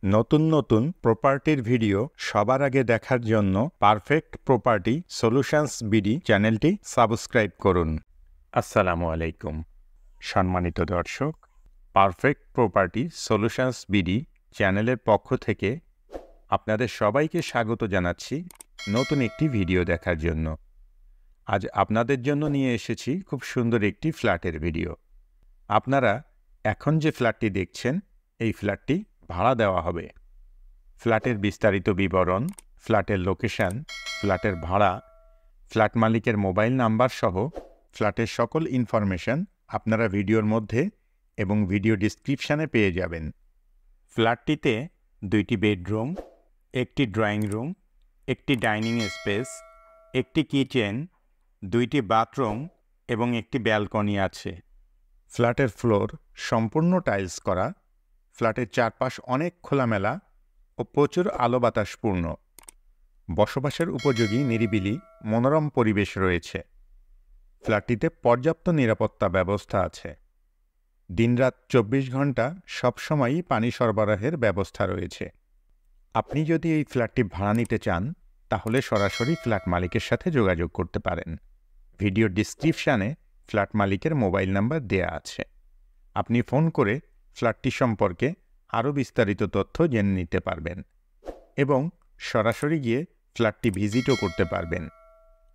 নতুন নতুন প্রপার্টির ভিডিও সবার আগে দেখার জন্য পারফেক্ট প্রপার্টি সলিউশনস বিডি চ্যানেলটি সাবস্ক্রাইব করুন। আসসালামু আলাইকুম সম্মানিত দর্শক, পারফেক্ট প্রপার্টি সলিউশনস বিডি চ্যানেলের পক্ষ থেকে আপনাদের সবাইকে স্বাগত জানাচ্ছি নতুন একটি ভিডিও দেখার জন্য। আজ আপনাদের জন্য নিয়ে এসেছি খুব সুন্দর একটি ফ্ল্যাটের ভিডিও। আপনারা এখন যে ফ্ল্যাটটি দেখছেন, এই ফ্ল্যাটটি ভাড়া দেওয়া হবে। ফ্ল্যাটের বিস্তারিত বিবরণ, ফ্ল্যাটের লোকেশন, ফ্ল্যাটের ভাড়া, ফ্ল্যাট মালিকের মোবাইল নাম্বার সহ ফ্ল্যাটের সকল ইনফরমেশন আপনারা ভিডিওর মধ্যে এবং ভিডিও ডিসক্রিপশানে পেয়ে যাবেন। ফ্ল্যাটটিতে 2টি বেডরুম, একটি ড্রয়িং রুম, একটি ডাইনিং স্পেস, একটি কিচেন, 2টি বাথরুম এবং একটি ব্যালকনি আছে। ফ্ল্যাটের ফ্লোর সম্পূর্ণ টাইলস করা। ফ্ল্যাটের চারপাশ অনেক খোলামেলা ও প্রচুর আলো বাতাসপূর্ণ। বসবাসের উপযোগী নিরিবিলি মনোরম পরিবেশ রয়েছে। ফ্ল্যাটটিতে পর্যাপ্ত নিরাপত্তা ব্যবস্থা আছে। দিনরাত 24 ঘন্টা সবসময়ই পানি সরবরাহের ব্যবস্থা রয়েছে। আপনি যদি এই ফ্ল্যাটটি ভাড়া নিতে চান, তাহলে সরাসরি ফ্ল্যাট মালিকের সাথে যোগাযোগ করতে পারেন। ভিডিও ডিসক্রিপশানে ফ্ল্যাট মালিকের মোবাইল নাম্বার দেয়া আছে। আপনি ফোন করে ফ্ল্যাটটি সম্পর্কে আরও বিস্তারিত তথ্য জেনে নিতে পারবেন এবং সরাসরি গিয়ে ফ্ল্যাটটি ভিজিটও করতে পারবেন।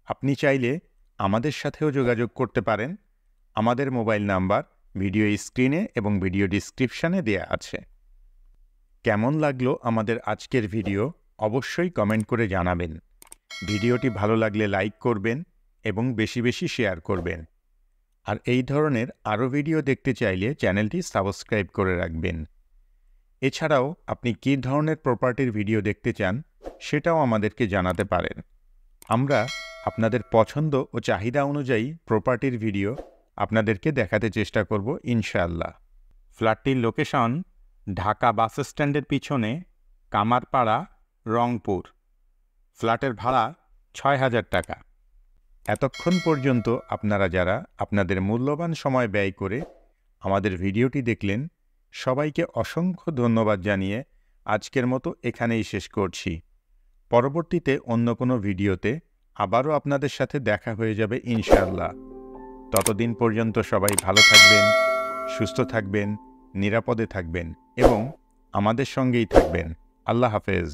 আপনি চাইলে আমাদের সাথেও যোগাযোগ করতে পারেন। আমাদের মোবাইল নাম্বার ভিডিও স্ক্রিনে এবং ভিডিও ডিসক্রিপশানে দেয়া আছে। কেমন লাগলো আমাদের আজকের ভিডিও অবশ্যই কমেন্ট করে জানাবেন। ভিডিওটি ভালো লাগলে লাইক করবেন এবং বেশি বেশি শেয়ার করবেন। আর এই ধরনের আরও ভিডিও দেখতে চাইলে চ্যানেলটি সাবস্ক্রাইব করে রাখবেন। এছাড়াও আপনি কী ধরনের প্রপার্টির ভিডিও দেখতে চান সেটাও আমাদেরকে জানাতে পারেন। আমরা আপনাদের পছন্দ ও চাহিদা অনুযায়ী প্রপার্টির ভিডিও আপনাদেরকে দেখাতে চেষ্টা করব ইনশাআল্লাহ। ফ্ল্যাটটির লোকেশন ঢাকা বাস স্ট্যান্ডের পিছনে, কামারপাড়া, রংপুর। ফ্ল্যাটের ভাড়া ৬,০০০ টাকা। এতক্ষণ পর্যন্ত আপনারা যারা আপনাদের মূল্যবান সময় ব্যয় করে আমাদের ভিডিওটি দেখলেন, সবাইকে অসংখ্য ধন্যবাদ জানিয়ে আজকের মতো এখানেই শেষ করছি। পরবর্তীতে অন্য কোনো ভিডিওতে আবারও আপনাদের সাথে দেখা হয়ে যাবে ইনশাআল্লাহ। ততদিন পর্যন্ত সবাই ভালো থাকবেন, সুস্থ থাকবেন, নিরাপদে থাকবেন এবং আমাদের সঙ্গেই থাকবেন। আল্লাহ হাফেজ।